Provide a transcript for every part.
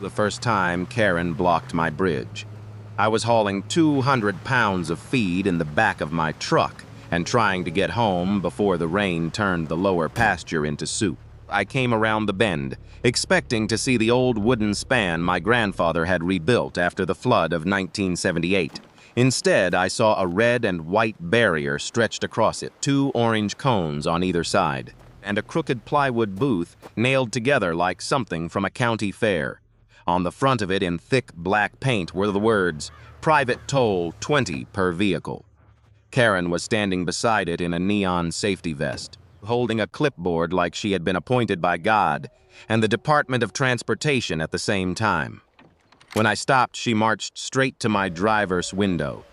The first time Karen blocked my bridge. I was hauling 200 pounds of feed in the back of my truck and trying to get home before the rain turned the lower pasture into soup. I came around the bend, expecting to see the old wooden span my grandfather had rebuilt after the flood of 1978. Instead, I saw a red and white barrier stretched across it, 2 orange cones on either side, and a crooked plywood booth nailed together like something from a county fair. On the front of it in thick black paint were the words, "Private toll 20 per vehicle." Karen was standing beside it in a neon safety vest, holding a clipboard like she had been appointed by God and the Department of Transportation at the same time. When I stopped, she marched straight to my driver's window,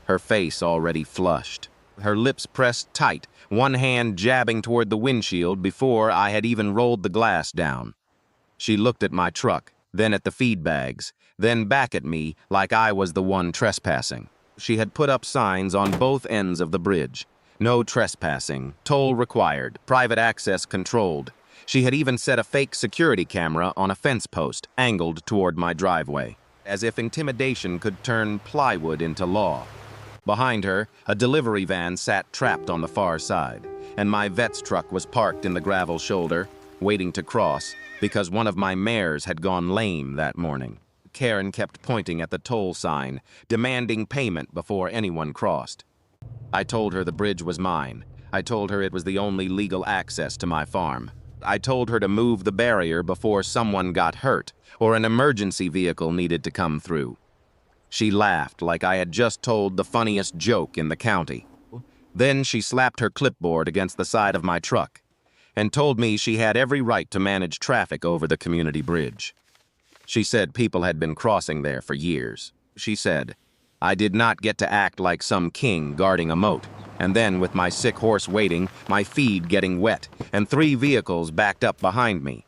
her face already flushed, her lips pressed tight, one hand jabbing toward the windshield before I had even rolled the glass down. She looked at my truck, then at the feed bags, then back at me like I was the one trespassing. She had put up signs on both ends of the bridge. No trespassing, toll required, private access controlled. She had even set a fake security camera on a fence post, angled toward my driveway, as if intimidation could turn plywood into law. Behind her, a delivery van sat trapped on the far side, and my vet's truck was parked in the gravel shoulder, waiting to cross, because one of my mares had gone lame that morning. Karen kept pointing at the toll sign, demanding payment before anyone crossed. I told her the bridge was mine. I told her it was the only legal access to my farm. I told her to move the barrier before someone got hurt or an emergency vehicle needed to come through. She laughed like I had just told the funniest joke in the county. Then she slapped her clipboard against the side of my truck and told me she had every right to manage traffic over the community bridge. She said people had been crossing there for years. She said, I did not get to act like some king guarding a moat, and then with my sick horse waiting, my feed getting wet, and 3 vehicles backed up behind me.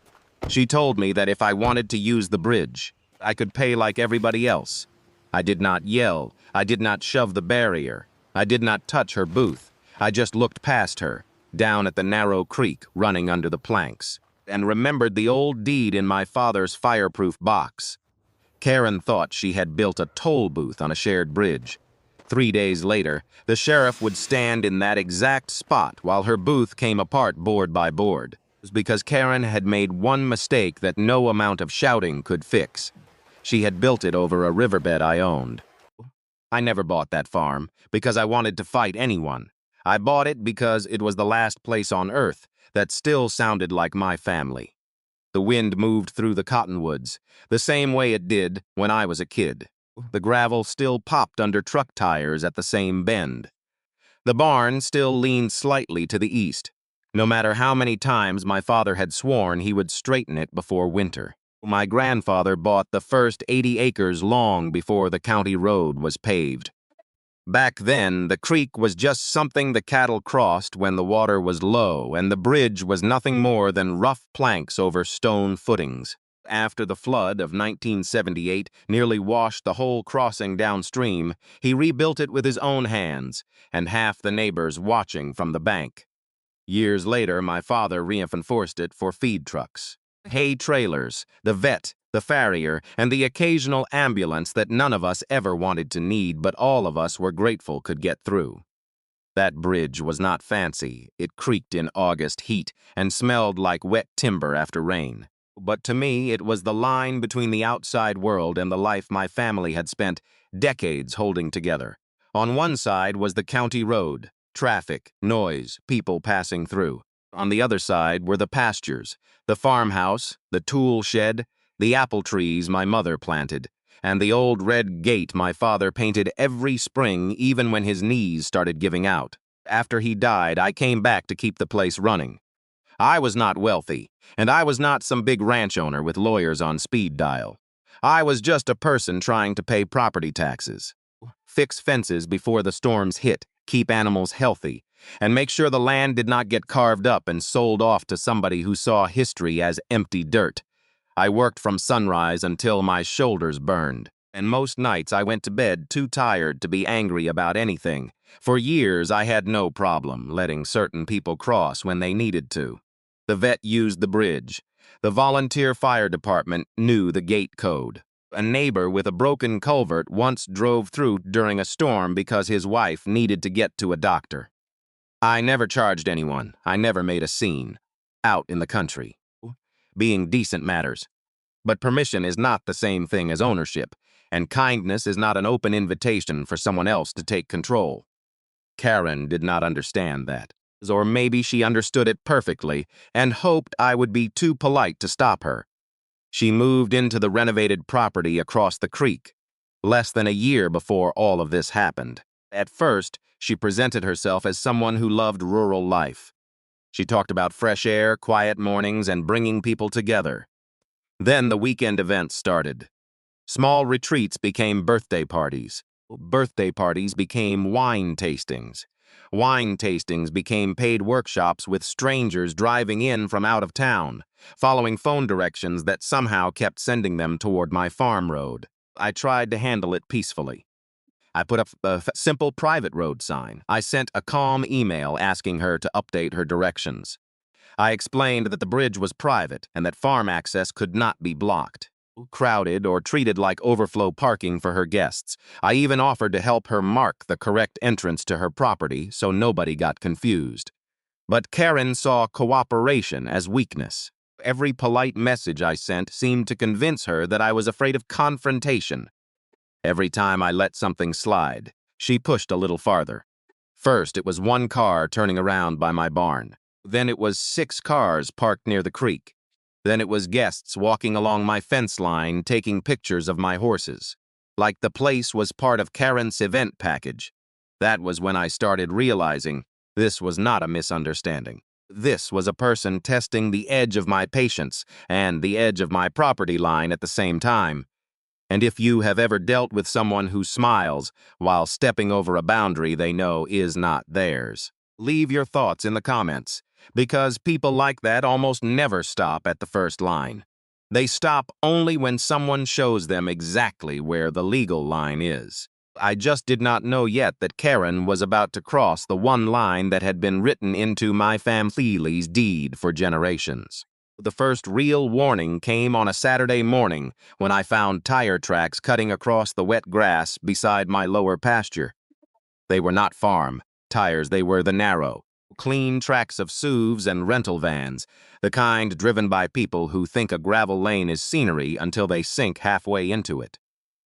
She told me that if I wanted to use the bridge, I could pay like everybody else. I did not yell. I did not shove the barrier. I did not touch her booth. I just looked past her, down at the narrow creek running under the planks, and remembered the old deed in my father's fireproof box. Karen thought she had built a toll booth on a shared bridge. 3 days later, the sheriff would stand in that exact spot while her booth came apart board by board. It was because Karen had made one mistake that no amount of shouting could fix. She had built it over a riverbed I owned. I never bought that farm because I wanted to fight anyone. I bought it because it was the last place on earth that still sounded like my family. The wind moved through the cottonwoods, the same way it did when I was a kid. The gravel still popped under truck tires at the same bend. The barn still leaned slightly to the east, no matter how many times my father had sworn he would straighten it before winter. My grandfather bought the first 80 acres long before the county road was paved. Back then, the creek was just something the cattle crossed when the water was low, and the bridge was nothing more than rough planks over stone footings. After the flood of 1978 nearly washed the whole crossing downstream, he rebuilt it with his own hands, and half the neighbors watching from the bank. Years later, my father reinforced it for feed trucks, hay trailers, the vet, the farrier, and the occasional ambulance that none of us ever wanted to need, but all of us were grateful could get through. That bridge was not fancy. It creaked in August heat and smelled like wet timber after rain. But to me, it was the line between the outside world and the life my family had spent decades holding together. On one side was the county road, traffic, noise, people passing through. On the other side were the pastures, the farmhouse, the tool shed, the apple trees my mother planted, and the old red gate my father painted every spring even when his knees started giving out. After he died, I came back to keep the place running. I was not wealthy, and I was not some big ranch owner with lawyers on speed dial. I was just a person trying to pay property taxes, fix fences before the storms hit, keep animals healthy, and make sure the land did not get carved up and sold off to somebody who saw history as empty dirt. I worked from sunrise until my shoulders burned, and most nights I went to bed too tired to be angry about anything. For years, I had no problem letting certain people cross when they needed to. The vet used the bridge. The volunteer fire department knew the gate code. A neighbor with a broken culvert once drove through during a storm because his wife needed to get to a doctor. I never charged anyone. I never made a scene. Out in the country. Being decent matters. But permission is not the same thing as ownership, and kindness is not an open invitation for someone else to take control. Karen did not understand that. Or maybe she understood it perfectly and hoped I would be too polite to stop her. She moved into the renovated property across the creek, less than a year before all of this happened. At first, she presented herself as someone who loved rural life. She talked about fresh air, quiet mornings, and bringing people together. Then the weekend events started. Small retreats became birthday parties. Birthday parties became wine tastings. Wine tastings became paid workshops with strangers driving in from out of town, following phone directions that somehow kept sending them toward my farm road. I tried to handle it peacefully. I put up a simple private road sign. I sent a calm email asking her to update her directions. I explained that the bridge was private and that farm access could not be blocked, crowded, or treated like overflow parking for her guests. I even offered to help her mark the correct entrance to her property so nobody got confused. But Karen saw cooperation as weakness. Every polite message I sent seemed to convince her that I was afraid of confrontation. Every time I let something slide, she pushed a little farther. First, it was one car turning around by my barn. Then it was 6 cars parked near the creek. Then it was guests walking along my fence line taking pictures of my horses. Like the place was part of Karen's event package. That was when I started realizing this was not a misunderstanding. This was a person testing the edge of my patience and the edge of my property line at the same time. And if you have ever dealt with someone who smiles while stepping over a boundary they know is not theirs, leave your thoughts in the comments, because people like that almost never stop at the first line. They stop only when someone shows them exactly where the legal line is. I just did not know yet that Karen was about to cross the one line that had been written into my family's deed for generations. The first real warning came on a Saturday morning when I found tire tracks cutting across the wet grass beside my lower pasture. They were not farm tires, they were the narrow, clean tracks of SUVs and rental vans, the kind driven by people who think a gravel lane is scenery until they sink halfway into it.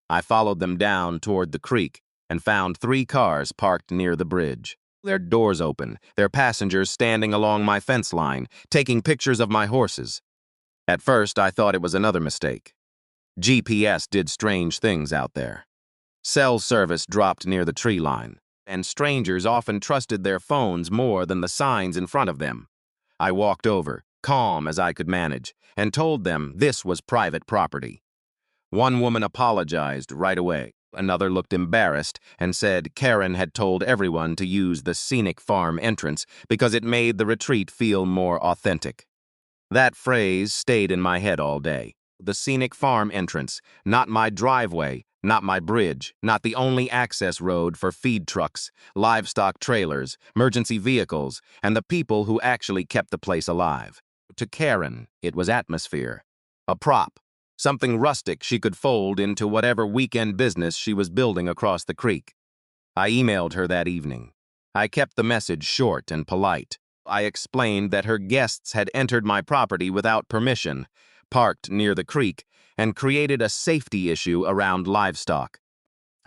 I followed them down toward the creek and found 3 cars parked near the bridge. Their doors open, their passengers standing along my fence line, taking pictures of my horses. At first, I thought it was another mistake. GPS did strange things out there. Cell service dropped near the tree line, and strangers often trusted their phones more than the signs in front of them. I walked over, calm as I could manage, and told them this was private property. One woman apologized right away. Another looked embarrassed and said Karen had told everyone to use the scenic farm entrance because it made the retreat feel more authentic. That phrase stayed in my head all day. The scenic farm entrance, not my driveway, not my bridge, not the only access road for feed trucks, livestock trailers, emergency vehicles, and the people who actually kept the place alive. To Karen, it was atmosphere. A prop. Something rustic she could fold into whatever weekend business she was building across the creek. I emailed her that evening. I kept the message short and polite. I explained that her guests had entered my property without permission, parked near the creek, and created a safety issue around livestock.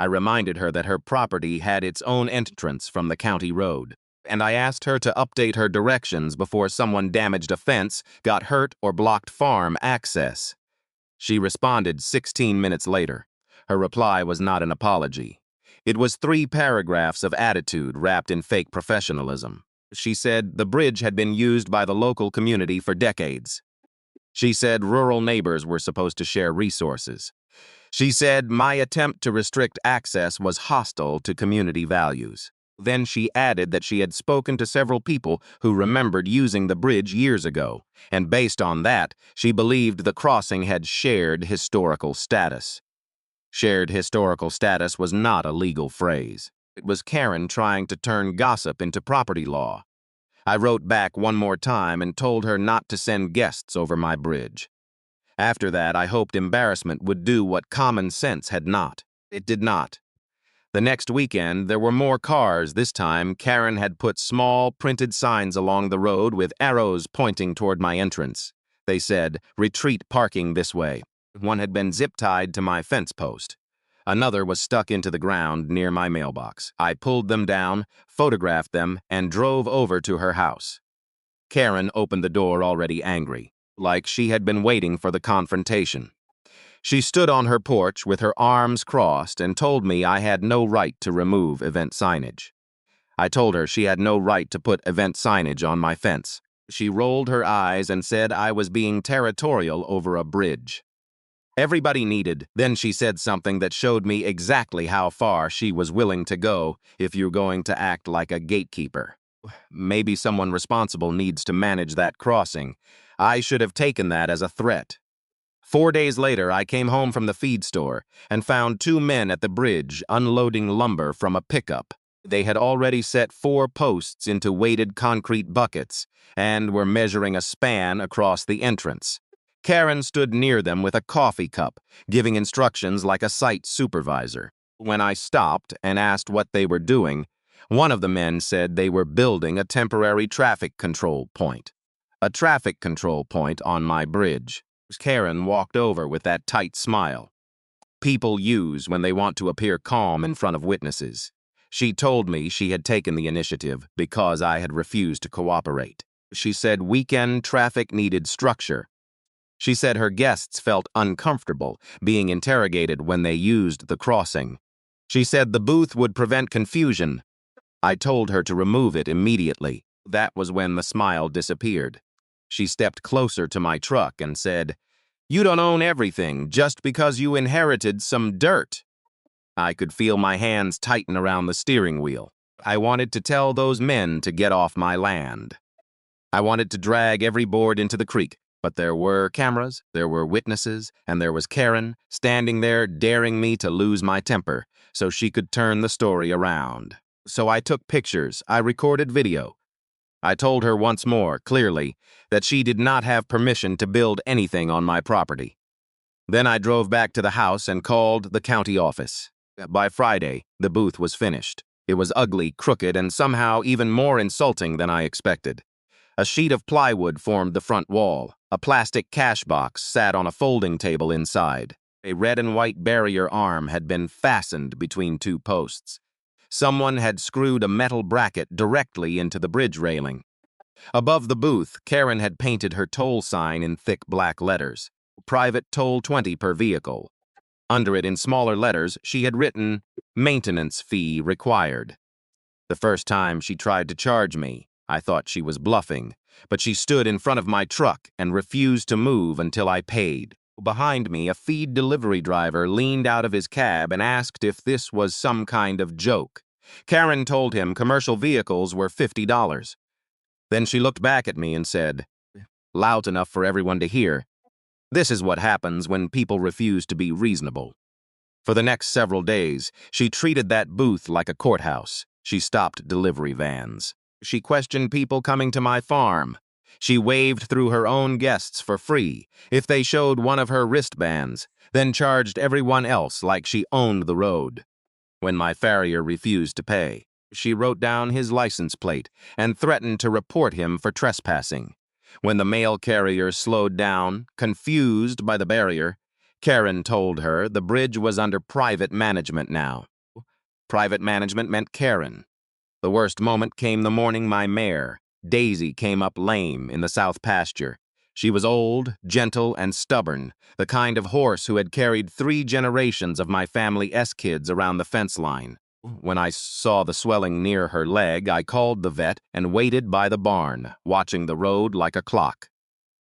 I reminded her that her property had its own entrance from the county road, and I asked her to update her directions before someone damaged a fence, got hurt, or blocked farm access. She responded 16 minutes later. Her reply was not an apology. It was 3 paragraphs of attitude wrapped in fake professionalism. She said the bridge had been used by the local community for decades. She said rural neighbors were supposed to share resources. She said my attempt to restrict access was hostile to community values. Then she added that she had spoken to several people who remembered using the bridge years ago, and based on that, she believed the crossing had shared historical status. Shared historical status was not a legal phrase. It was Karen trying to turn gossip into property law. I wrote back one more time and told her not to send guests over my bridge. After that, I hoped embarrassment would do what common sense had not. It did not. The next weekend, there were more cars. This time, Karen had put small, printed signs along the road with arrows pointing toward my entrance. They said, "Retreat parking this way." One had been zip-tied to my fence post. Another was stuck into the ground near my mailbox. I pulled them down, photographed them, and drove over to her house. Karen opened the door already angry, like she had been waiting for the confrontation. She stood on her porch with her arms crossed and told me I had no right to remove event signage. I told her she had no right to put event signage on my fence. She rolled her eyes and said I was being territorial over a bridge. Everybody needed. Then she said something that showed me exactly how far she was willing to go if you're going to act like a gatekeeper. Maybe someone responsible needs to manage that crossing. I should have taken that as a threat. 4 days later, I came home from the feed store and found 2 men at the bridge unloading lumber from a pickup. They had already set 4 posts into weighted concrete buckets and were measuring a span across the entrance. Karen stood near them with a coffee cup, giving instructions like a site supervisor. When I stopped and asked what they were doing, one of the men said they were building a temporary traffic control point. A traffic control point on my bridge. Karen walked over with that tight smile people use when they want to appear calm in front of witnesses. She told me she had taken the initiative because I had refused to cooperate. She said weekend traffic needed structure. She said her guests felt uncomfortable being interrogated when they used the crossing. She said the booth would prevent confusion. I told her to remove it immediately. That was when the smile disappeared. She stepped closer to my truck and said, "You don't own everything just because you inherited some dirt." I could feel my hands tighten around the steering wheel. I wanted to tell those men to get off my land. I wanted to drag every board into the creek, but there were cameras, there were witnesses, and there was Karen standing there daring me to lose my temper so she could turn the story around. So I took pictures, I recorded video. I told her once more, clearly, that she did not have permission to build anything on my property. Then I drove back to the house and called the county office. By Friday, the booth was finished. It was ugly, crooked, and somehow even more insulting than I expected. A sheet of plywood formed the front wall. A plastic cash box sat on a folding table inside. A red and white barrier arm had been fastened between 2 posts. Someone had screwed a metal bracket directly into the bridge railing. Above the booth, Karen had painted her toll sign in thick black letters. Private toll 20 per vehicle. Under it in smaller letters, she had written, "Maintenance fee required." The first time she tried to charge me, I thought she was bluffing, but she stood in front of my truck and refused to move until I paid. Behind me, a feed delivery driver leaned out of his cab and asked if this was some kind of joke. Karen told him commercial vehicles were $50. Then she looked back at me and said, loud enough for everyone to hear, "This is what happens when people refuse to be reasonable." For the next several days, she treated that booth like a courthouse. She stopped delivery vans. She questioned people coming to my farm. She waved through her own guests for free if they showed one of her wristbands, then charged everyone else like she owned the road. When my farrier refused to pay, she wrote down his license plate and threatened to report him for trespassing. When the mail carrier slowed down, confused by the barrier, Karen told her the bridge was under private management now. Private management meant Karen. The worst moment came the morning my mare, Daisy, came up lame in the south pasture. She was old, gentle, and stubborn, the kind of horse who had carried 3 generations of my family kids around the fence line. When I saw the swelling near her leg, I called the vet and waited by the barn, watching the road like a clock.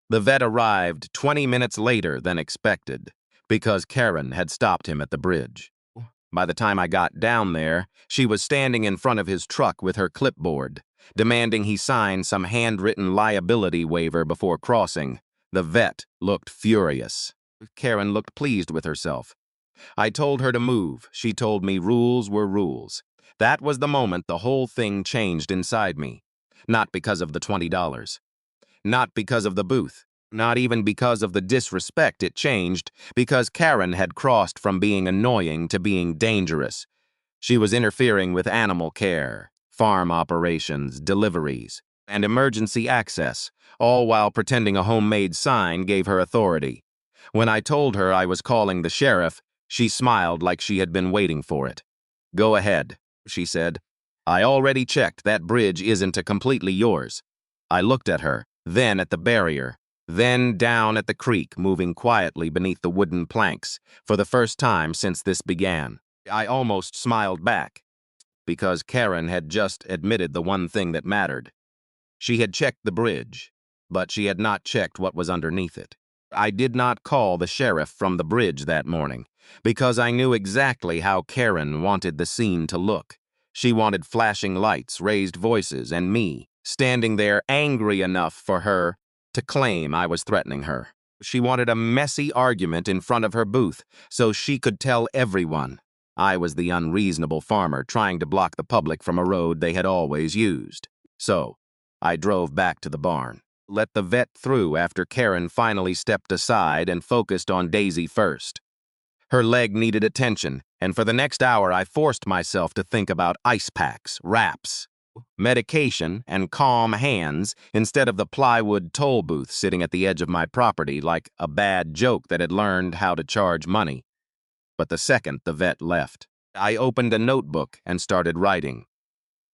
The vet arrived 20 minutes later than expected, because Karen had stopped him at the bridge. By the time I got down there, she was standing in front of his truck with her clipboard, demanding he sign some handwritten liability waiver before crossing. The vet looked furious. Karen looked pleased with herself. I told her to move. She told me rules were rules. That was the moment the whole thing changed inside me. Not because of the $20. Not because of the booth. Not even because of the disrespect it changed, because Karen had crossed from being annoying to being dangerous. She was interfering with animal care, farm operations, deliveries, and emergency access, all while pretending a homemade sign gave her authority. When I told her I was calling the sheriff, she smiled like she had been waiting for it. "Go ahead," she said. "I already checked that bridge isn't completely yours." I looked at her, then at the barrier, then down at the creek moving quietly beneath the wooden planks, for the first time since this began. I almost smiled back, because Karen had just admitted the one thing that mattered. She had checked the bridge, but she had not checked what was underneath it. I did not call the sheriff from the bridge that morning, because I knew exactly how Karen wanted the scene to look. She wanted flashing lights, raised voices, and me, standing there angry enough for her to claim I was threatening her. She wanted a messy argument in front of her booth, so she could tell everyone I was the unreasonable farmer trying to block the public from a road they had always used. So, I drove back to the barn, let the vet through after Karen finally stepped aside and focused on Daisy first. Her leg needed attention, and for the next hour I forced myself to think about ice packs, wraps, medication, and calm hands instead of the plywood toll booth sitting at the edge of my property like a bad joke that had learned how to charge money. But the second the vet left, I opened a notebook and started writing.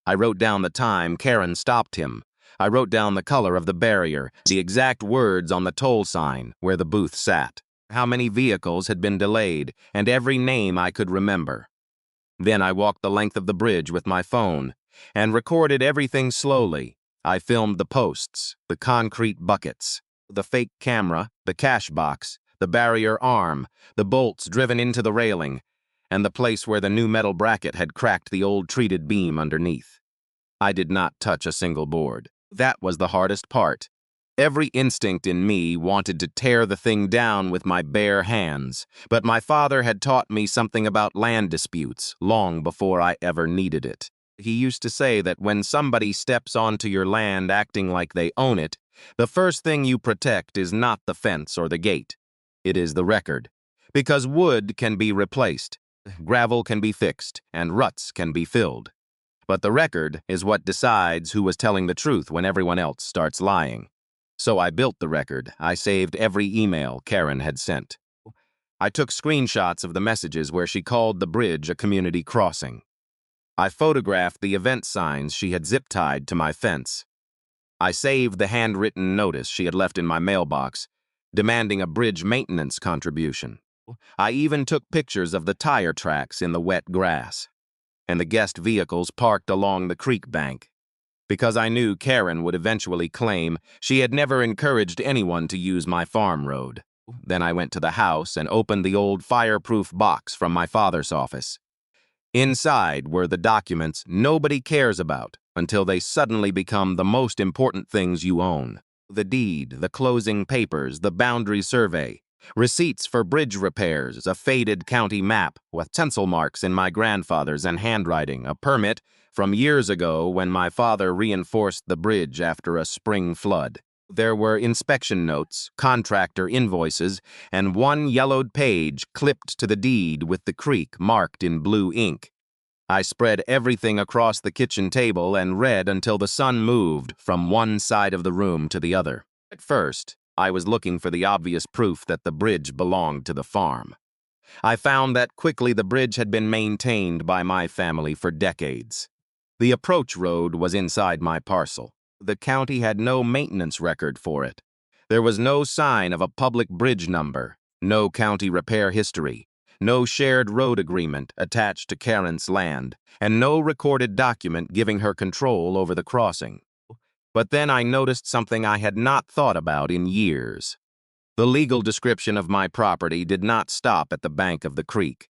I wrote down the time Karen stopped him. I wrote down the color of the barrier, the exact words on the toll sign where the booth sat, how many vehicles had been delayed, and every name I could remember. Then I walked the length of the bridge with my phone and recorded everything slowly. I filmed the posts, the concrete buckets, the fake camera, the cash box, the barrier arm, the bolts driven into the railing, and the place where the new metal bracket had cracked the old treated beam underneath. I did not touch a single board. That was the hardest part. Every instinct in me wanted to tear the thing down with my bare hands, but my father had taught me something about land disputes long before I ever needed it. He used to say that when somebody steps onto your land acting like they own it, the first thing you protect is not the fence or the gate. It is the record. Because wood can be replaced, gravel can be fixed, and ruts can be filled. But the record is what decides who was telling the truth when everyone else starts lying. So I built the record. I saved every email Karen had sent. I took screenshots of the messages where she called the bridge a community crossing. I photographed the event signs she had zip-tied to my fence. I saved the handwritten notice she had left in my mailbox, demanding a bridge maintenance contribution. I even took pictures of the tire tracks in the wet grass and the guest vehicles parked along the creek bank, because I knew Karen would eventually claim she had never encouraged anyone to use my farm road. Then I went to the house and opened the old fireproof box from my father's office. Inside were the documents nobody cares about until they suddenly become the most important things you own. The deed, the closing papers, the boundary survey, receipts for bridge repairs, a faded county map with stencil marks in my grandfather's and handwriting, a permit from years ago when my father reinforced the bridge after a spring flood. There were inspection notes, contractor invoices, and one yellowed page clipped to the deed with the creek marked in blue ink. I spread everything across the kitchen table and read until the sun moved from one side of the room to the other. At first, I was looking for the obvious proof that the bridge belonged to the farm. I found that quickly the bridge had been maintained by my family for decades. The approach road was inside my parcel. The county had no maintenance record for it. There was no sign of a public bridge number, no county repair history, no shared road agreement attached to Karen's land, and no recorded document giving her control over the crossing. But then I noticed something I had not thought about in years. The legal description of my property did not stop at the bank of the creek.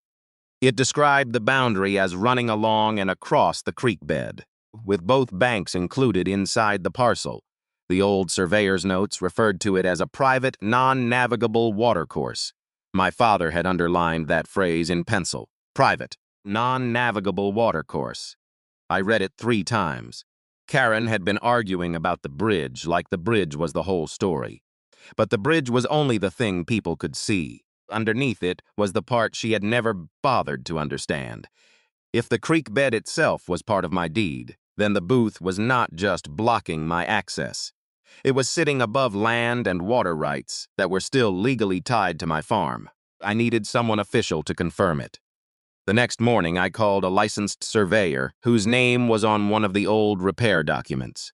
It described the boundary as running along and across the creek bed, with both banks included inside the parcel. The old surveyor's notes referred to it as a private, non-navigable watercourse. My father had underlined that phrase in pencil. Private, non-navigable watercourse. I read it 3 times. Karen had been arguing about the bridge like the bridge was the whole story. But the bridge was only the thing people could see. Underneath it was the part she had never bothered to understand. If the creek bed itself was part of my deed, then the booth was not just blocking my access. It was sitting above land and water rights that were still legally tied to my farm. I needed someone official to confirm it. The next morning, I called a licensed surveyor whose name was on one of the old repair documents.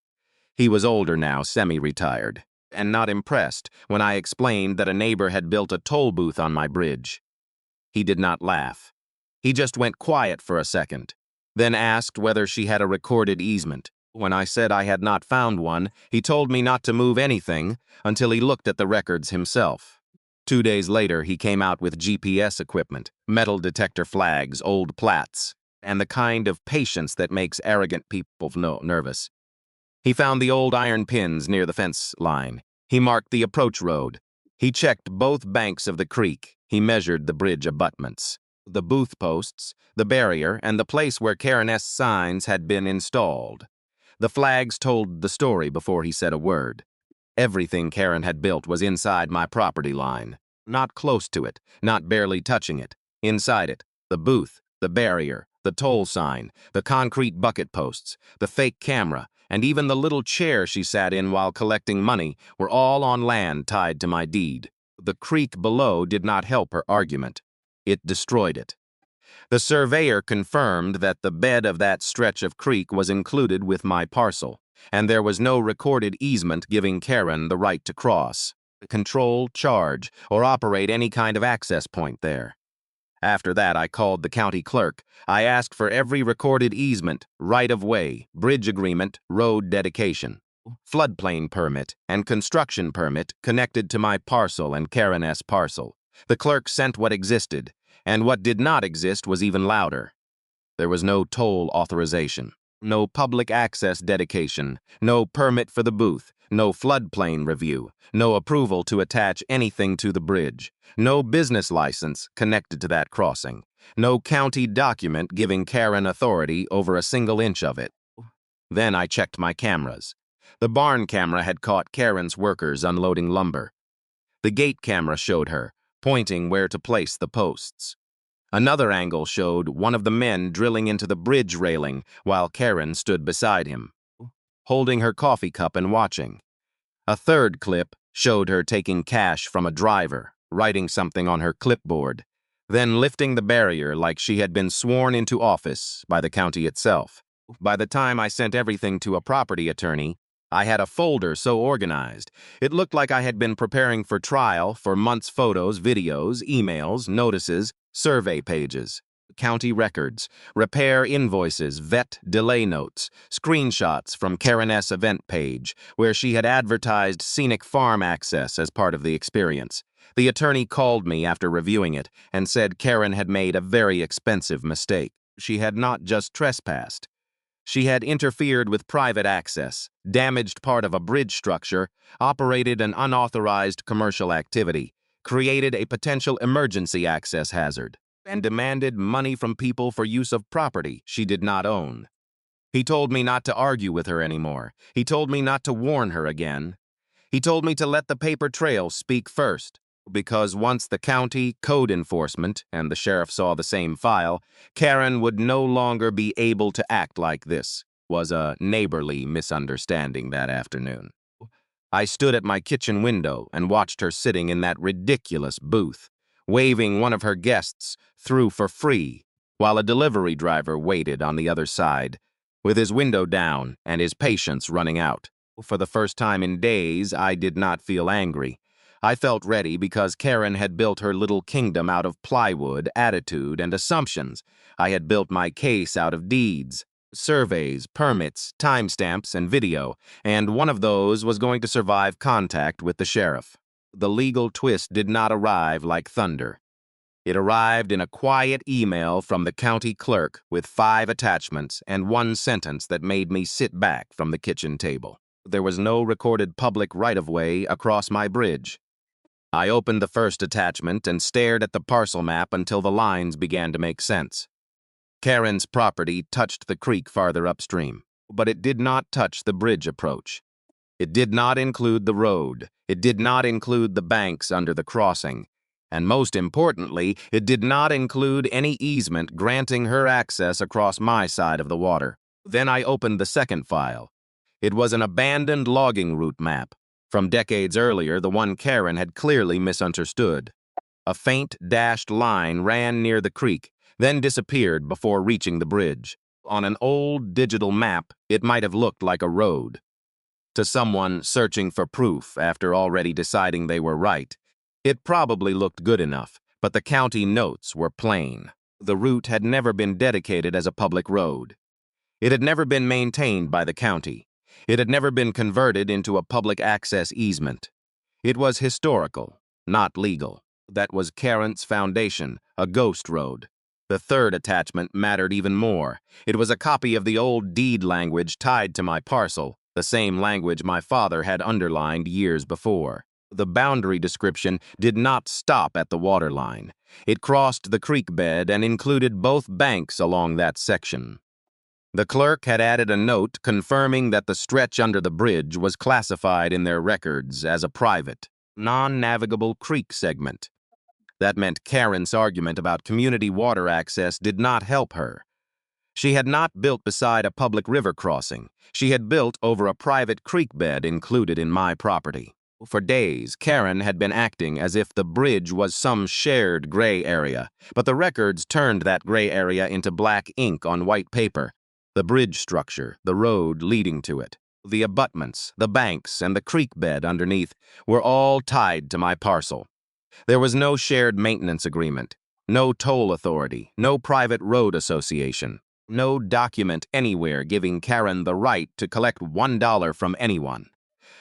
He was older now, semi-retired, and not impressed when I explained that a neighbor had built a toll booth on my bridge. He did not laugh. He just went quiet for a second, then asked whether she had a recorded easement. When I said I had not found one, he told me not to move anything until he looked at the records himself. 2 days later, he came out with GPS equipment, metal detector flags, old plats, and the kind of patience that makes arrogant people nervous. He found the old iron pins near the fence line. He marked the approach road. He checked both banks of the creek. He measured the bridge abutments, the booth posts, the barrier, and the place where Karen S. signs had been installed. The flags told the story before he said a word. Everything Karen had built was inside my property line. Not close to it, not barely touching it. Inside it, the booth, the barrier, the toll sign, the concrete bucket posts, the fake camera, and even the little chair she sat in while collecting money were all on land tied to my deed. The creek below did not help her argument. It destroyed it. The surveyor confirmed that the bed of that stretch of creek was included with my parcel, and there was no recorded easement giving Karen the right to cross, control, charge, or operate any kind of access point there. After that, I called the county clerk. I asked for every recorded easement, right-of-way, bridge agreement, road dedication, floodplain permit, and construction permit connected to my parcel and Karen S. parcel. The clerk sent what existed, and what did not exist was even louder. There was no toll authorization, no public access dedication, no permit for the booth, no floodplain review, no approval to attach anything to the bridge, no business license connected to that crossing, no county document giving Karen authority over a single inch of it. Then I checked my cameras. The barn camera had caught Karen's workers unloading lumber. The gate camera showed her, pointing where to place the posts. Another angle showed one of the men drilling into the bridge railing while Karen stood beside him, holding her coffee cup and watching. A third clip showed her taking cash from a driver, writing something on her clipboard, then lifting the barrier like she had been sworn into office by the county itself. By the time I sent everything to a property attorney, I had a folder so organized. It looked like I had been preparing for trial for months' photos, videos, emails, notices, survey pages, county records, repair invoices, vet delay notes, screenshots from Karen S. event page, where she had advertised scenic farm access as part of the experience. The attorney called me after reviewing it and said Karen had made a very expensive mistake. She had not just trespassed. She had interfered with private access, damaged part of a bridge structure, operated an unauthorized commercial activity, created a potential emergency access hazard, and demanded money from people for use of property she did not own. He told me not to argue with her anymore. He told me not to warn her again. He told me to let the paper trail speak first, because once the county, code enforcement, and the sheriff saw the same file, Karen would no longer be able to act like this. Was a neighborly misunderstanding that afternoon. I stood at my kitchen window and watched her sitting in that ridiculous booth, waving one of her guests through for free, while a delivery driver waited on the other side, with his window down and his patience running out. For the first time in days, I did not feel angry. I felt ready because Karen had built her little kingdom out of plywood, attitude, and assumptions. I had built my case out of deeds, surveys, permits, timestamps, and video, and one of those was going to survive contact with the sheriff. The legal twist did not arrive like thunder. It arrived in a quiet email from the county clerk with 5 attachments and 1 sentence that made me sit back from the kitchen table. There was no recorded public right-of-way across my bridge. I opened the first attachment and stared at the parcel map until the lines began to make sense. Karen's property touched the creek farther upstream. but it did not touch the bridge approach. It did not include the road. It did not include the banks under the crossing. And most importantly, it did not include any easement granting her access across my side of the water. Then I opened the second file. It was an abandoned logging route map. From decades earlier, the one Karen had clearly misunderstood. A faint dashed line ran near the creek, then disappeared before reaching the bridge. On an old digital map, it might have looked like a road. To someone searching for proof after already deciding they were right, it probably looked good enough, but the county notes were plain. The route had never been dedicated as a public road. It had never been maintained by the county. It had never been converted into a public access easement. It was historical, not legal. That was Karen's foundation, a ghost road. The third attachment mattered even more. It was a copy of the old deed language tied to my parcel, the same language my father had underlined years before. The boundary description did not stop at the waterline. It crossed the creek bed and included both banks along that section. The clerk had added a note confirming that the stretch under the bridge was classified in their records as a private, non-navigable creek segment. That meant Karen's argument about community water access did not help her. She had not built beside a public river crossing. She had built over a private creek bed included in my property. For days, Karen had been acting as if the bridge was some shared gray area, but the records turned that gray area into black ink on white paper. The bridge structure, the road leading to it, the abutments, the banks, and the creek bed underneath were all tied to my parcel. There was no shared maintenance agreement, no toll authority, no private road association, no document anywhere giving Karen the right to collect $1 from anyone.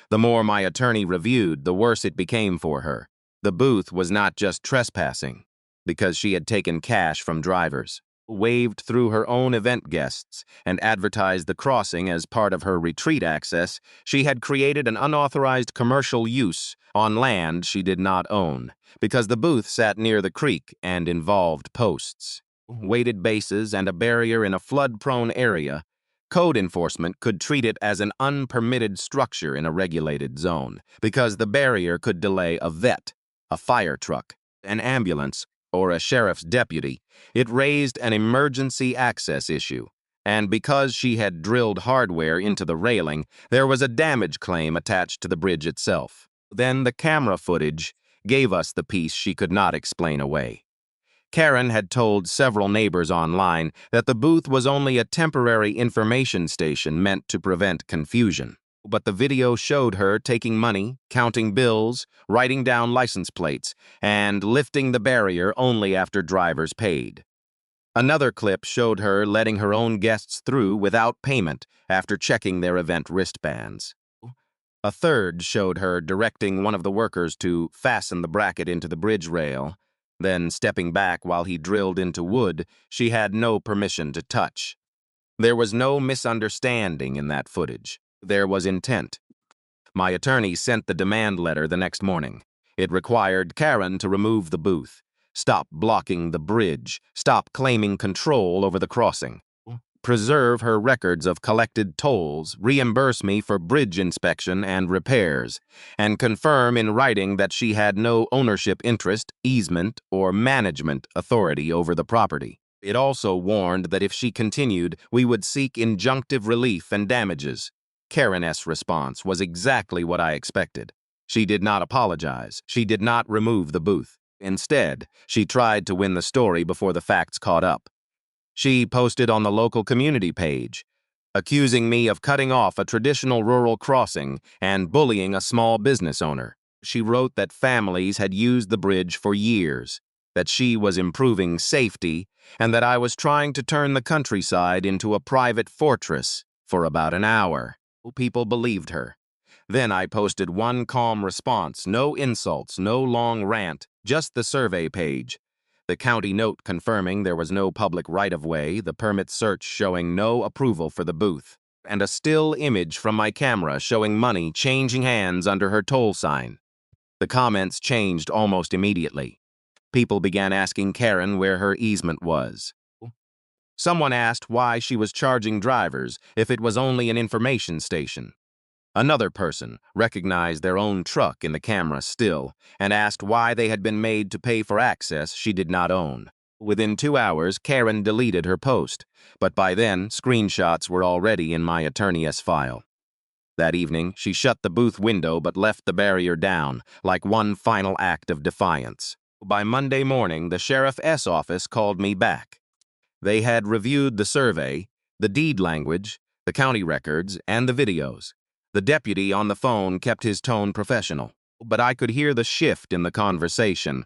The more my attorney reviewed, the worse it became for her. The booth was not just trespassing, because she had taken cash from drivers, waved through her own event guests, and advertised the crossing as part of her retreat access. She had created an unauthorized commercial use on land she did not own, because the booth sat near the creek and involved posts, weighted bases, and a barrier in a flood-prone area. Code enforcement could treat it as an unpermitted structure in a regulated zone, because the barrier could delay a vet, a fire truck, an ambulance, or a sheriff's deputy. It raised an emergency access issue, and because she had drilled hardware into the railing, there was a damage claim attached to the bridge itself. Then the camera footage gave us the piece she could not explain away. Karen had told several neighbors online that the booth was only a temporary information station meant to prevent confusion. But the video showed her taking money, counting bills, writing down license plates, and lifting the barrier only after drivers paid. Another clip showed her letting her own guests through without payment after checking their event wristbands. A third showed her directing one of the workers to fasten the bracket into the bridge rail, then stepping back while he drilled into wood she had no permission to touch. There was no misunderstanding in that footage. There was intent. My attorney sent the demand letter the next morning. It required Karen to remove the booth, stop blocking the bridge, stop claiming control over the crossing, preserve her records of collected tolls, reimburse me for bridge inspection and repairs, and confirm in writing that she had no ownership interest, easement, or management authority over the property. It also warned that if she continued, we would seek injunctive relief and damages. Karen's response was exactly what I expected. She did not apologize. She did not remove the booth. Instead, she tried to win the story before the facts caught up. She posted on the local community page, accusing me of cutting off a traditional rural crossing and bullying a small business owner. She wrote that families had used the bridge for years, that she was improving safety, and that I was trying to turn the countryside into a private fortress for about an hour. People believed her. Then I posted one calm response, no insults, no long rant, just the survey page. The county note confirming there was no public right-of-way, the permit search showing no approval for the booth, and a still image from my camera showing money changing hands under her toll sign. The comments changed almost immediately. People began asking Karen where her easement was. Someone asked why she was charging drivers if it was only an information station. Another person recognized their own truck in the camera still and asked why they had been made to pay for access she did not own. Within 2 hours, Karen deleted her post, but by then, screenshots were already in my attorney's file. That evening, she shut the booth window but left the barrier down, like one final act of defiance. By Monday morning, the sheriff's office called me back. They had reviewed the survey, the deed language, the county records, and the videos. The deputy on the phone kept his tone professional, but I could hear the shift in the conversation.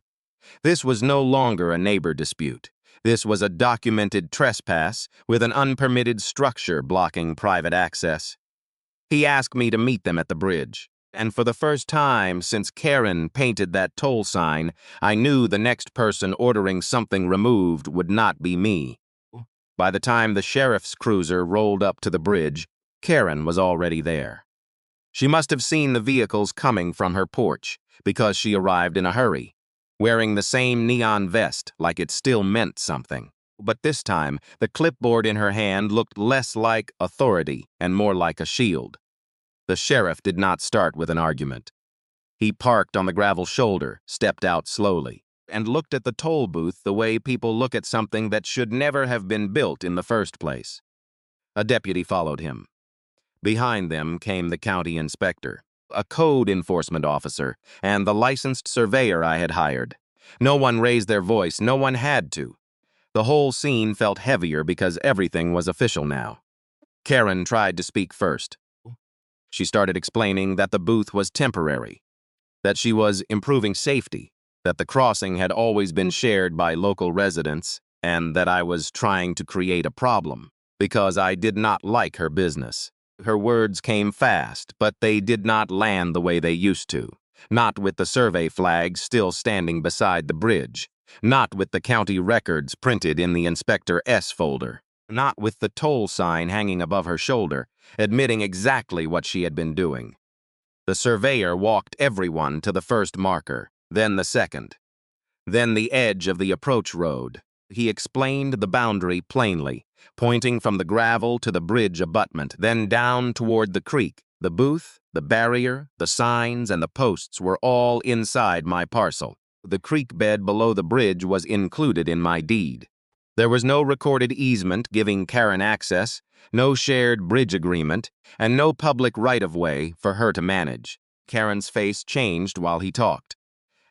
This was no longer a neighbor dispute. This was a documented trespass with an unpermitted structure blocking private access. He asked me to meet them at the bridge, and for the first time since Karen painted that toll sign, I knew the next person ordering something removed would not be me. By the time the sheriff's cruiser rolled up to the bridge, Karen was already there. She must have seen the vehicles coming from her porch, because she arrived in a hurry, wearing the same neon vest like it still meant something. But this time, the clipboard in her hand looked less like authority and more like a shield. The sheriff did not start with an argument. He parked on the gravel shoulder, stepped out slowly, and looked at the toll booth the way people look at something that should never have been built in the first place. A deputy followed him. Behind them came the county inspector, a code enforcement officer, and the licensed surveyor I had hired. No one raised their voice, no one had to. The whole scene felt heavier because everything was official now. Karen tried to speak first. She started explaining that the booth was temporary, that she was improving safety, that the crossing had always been shared by local residents, and that I was trying to create a problem because I did not like her business. Her words came fast, but they did not land the way they used to. Not with the survey flag still standing beside the bridge. Not with the county records printed in the Inspector S folder. Not with the toll sign hanging above her shoulder, admitting exactly what she had been doing. The surveyor walked everyone to the first marker, then the second, then the edge of the approach road. He explained the boundary plainly, pointing from the gravel to the bridge abutment, then down toward the creek. The booth, the barrier, the signs, and the posts were all inside my parcel. The creek bed below the bridge was included in my deed. There was no recorded easement giving Karen access, no shared bridge agreement, and no public right-of-way for her to manage. Karen's face changed while he talked.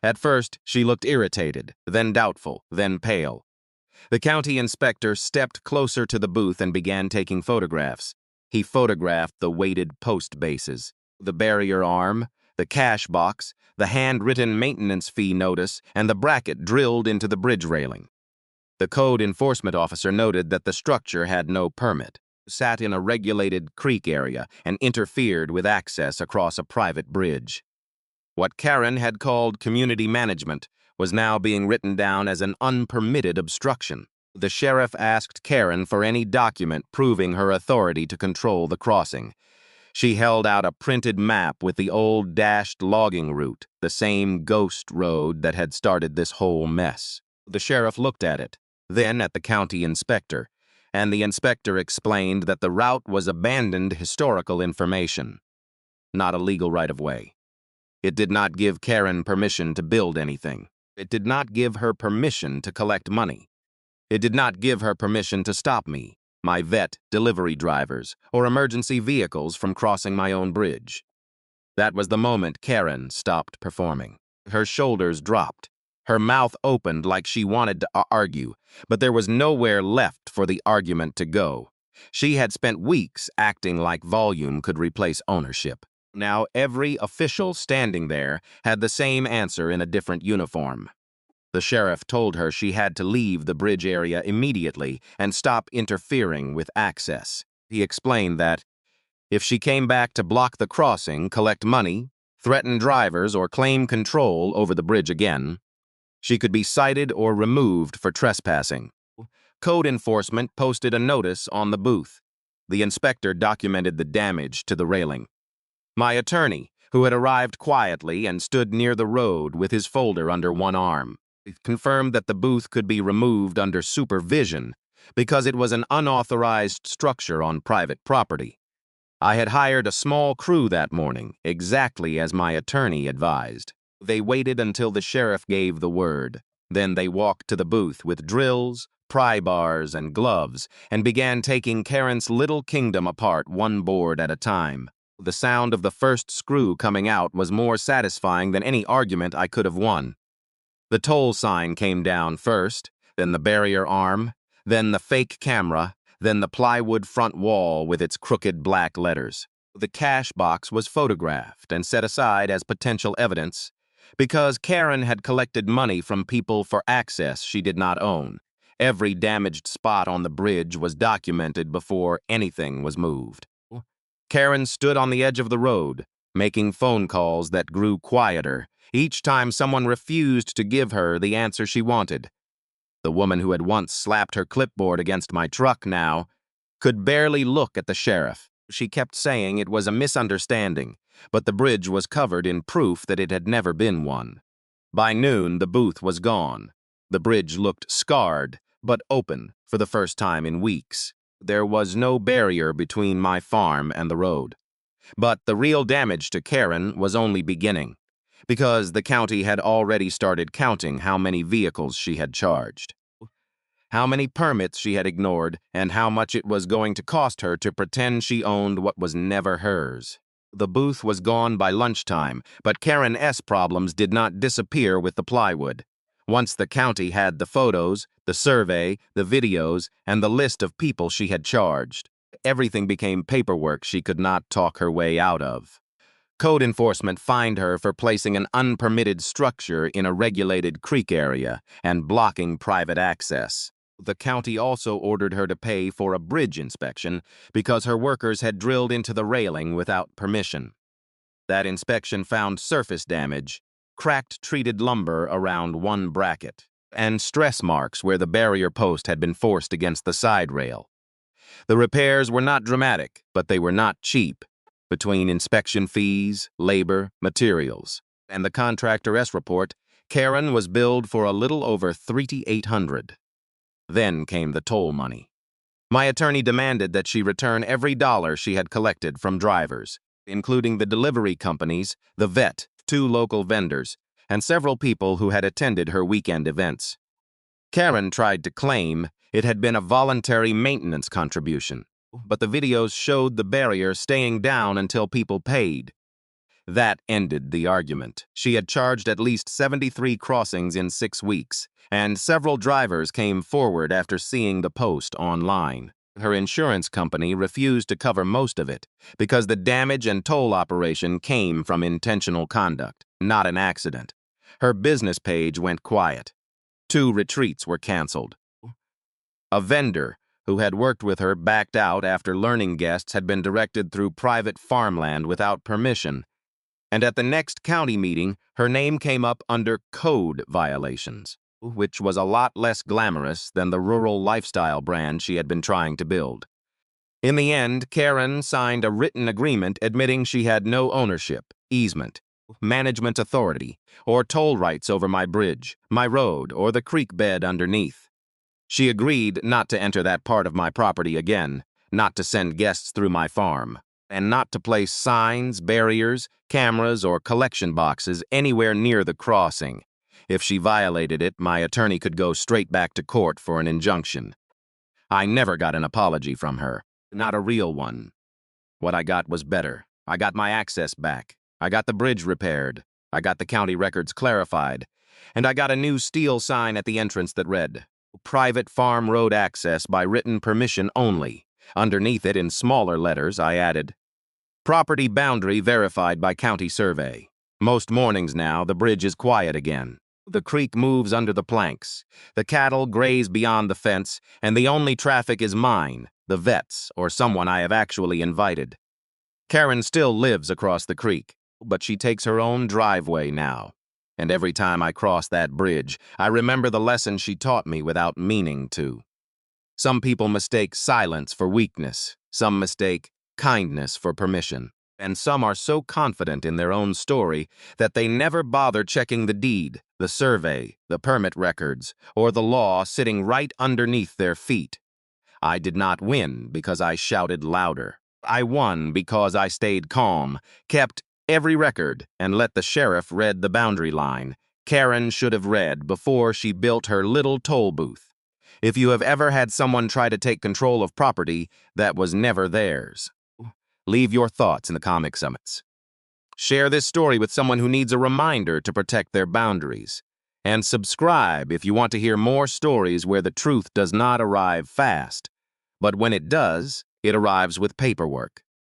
At first, she looked irritated, then doubtful, then pale. The county inspector stepped closer to the booth and began taking photographs. He photographed the weighted post bases, the barrier arm, the cash box, the handwritten maintenance fee notice, and the bracket drilled into the bridge railing. The code enforcement officer noted that the structure had no permit, sat in a regulated creek area, and interfered with access across a private bridge. What Karen had called community management was now being written down as an unpermitted obstruction. The sheriff asked Karen for any document proving her authority to control the crossing. She held out a printed map with the old dashed logging route, the same ghost road that had started this whole mess. The sheriff looked at it, then at the county inspector, and the inspector explained that the route was abandoned historical information, not a legal right-of-way. It did not give Karen permission to build anything. It did not give her permission to collect money. It did not give her permission to stop me, my vet, delivery drivers, or emergency vehicles from crossing my own bridge. That was the moment Karen stopped performing. Her shoulders dropped. Her mouth opened like she wanted to argue, but there was nowhere left for the argument to go. She had spent weeks acting like volume could replace ownership. Now every official standing there had the same answer in a different uniform. The sheriff told her she had to leave the bridge area immediately and stop interfering with access. He explained that if she came back to block the crossing, collect money, threaten drivers, or claim control over the bridge again, she could be cited or removed for trespassing. Code enforcement posted a notice on the booth. The inspector documented the damage to the railing. My attorney, who had arrived quietly and stood near the road with his folder under one arm, confirmed that the booth could be removed under supervision, because it was an unauthorized structure on private property. I had hired a small crew that morning, exactly as my attorney advised. They waited until the sheriff gave the word. Then they walked to the booth with drills, pry bars, and gloves, and began taking Karen's little kingdom apart one board at a time. The sound of the first screw coming out was more satisfying than any argument I could have won. The toll sign came down first, then the barrier arm, then the fake camera, then the plywood front wall with its crooked black letters. The cash box was photographed and set aside as potential evidence because Karen had collected money from people for access she did not own. Every damaged spot on the bridge was documented before anything was moved. Karen stood on the edge of the road, making phone calls that grew quieter each time someone refused to give her the answer she wanted. The woman who had once slapped her clipboard against my truck now could barely look at the sheriff. She kept saying it was a misunderstanding, but the bridge was covered in proof that it had never been one. By noon, the booth was gone. The bridge looked scarred, but open for the first time in weeks. There was no barrier between my farm and the road. But the real damage to Karen was only beginning, because the county had already started counting how many vehicles she had charged, how many permits she had ignored, and how much it was going to cost her to pretend she owned what was never hers. The booth was gone by lunchtime, but Karen S. problems did not disappear with the plywood. Once the county had the photos, the survey, the videos, and the list of people she had charged, everything became paperwork she could not talk her way out of. Code enforcement fined her for placing an unpermitted structure in a regulated creek area and blocking private access. The county also ordered her to pay for a bridge inspection because her workers had drilled into the railing without permission. That inspection found surface damage, cracked treated lumber around one bracket, and stress marks where the barrier post had been forced against the side rail. The repairs were not dramatic, but they were not cheap. Between inspection fees, labor, materials, and the contractor S report, Karen was billed for a little over $3,800. Then came the toll money. My attorney demanded that she return every dollar she had collected from drivers, including the delivery companies, the vet, 2 local vendors, and several people who had attended her weekend events. Karen tried to claim it had been a voluntary maintenance contribution, but the videos showed the barrier staying down until people paid. That ended the argument. She had charged at least 73 crossings in 6 weeks, and several drivers came forward after seeing the post online. Her insurance company refused to cover most of it because the damage and toll operation came from intentional conduct, not an accident. Her business page went quiet. 2 retreats were canceled. A vendor who had worked with her backed out after learning guests had been directed through private farmland without permission. And at the next county meeting, her name came up under code violations, which was a lot less glamorous than the rural lifestyle brand she had been trying to build. In the end, Karen signed a written agreement admitting she had no ownership, easement, management authority, or toll rights over my bridge, my road, or the creek bed underneath. She agreed not to enter that part of my property again, not to send guests through my farm, and not to place signs, barriers, cameras, or collection boxes anywhere near the crossing. If she violated it, my attorney could go straight back to court for an injunction. I never got an apology from her, not a real one. What I got was better. I got my access back. I got the bridge repaired. I got the county records clarified. And I got a new steel sign at the entrance that read, "Private Farm Road Access by Written Permission Only." Underneath it, in smaller letters, I added, "Property boundary verified by county survey." Most mornings now, the bridge is quiet again. The creek moves under the planks. The cattle graze beyond the fence, and the only traffic is mine, the vet's, or someone I have actually invited. Karen still lives across the creek, but she takes her own driveway now. And every time I cross that bridge, I remember the lesson she taught me without meaning to. Some people mistake silence for weakness. Some mistake kindness for permission. And some are so confident in their own story that they never bother checking the deed, the survey, the permit records, or the law sitting right underneath their feet. I did not win because I shouted louder. I won because I stayed calm, kept every record, and let the sheriff read the boundary line Karen should have read before she built her little toll booth. If you have ever had someone try to take control of property that was never theirs, leave your thoughts in the comic summits. Share this story with someone who needs a reminder to protect their boundaries. And subscribe if you want to hear more stories where the truth does not arrive fast, but when it does, it arrives with paperwork.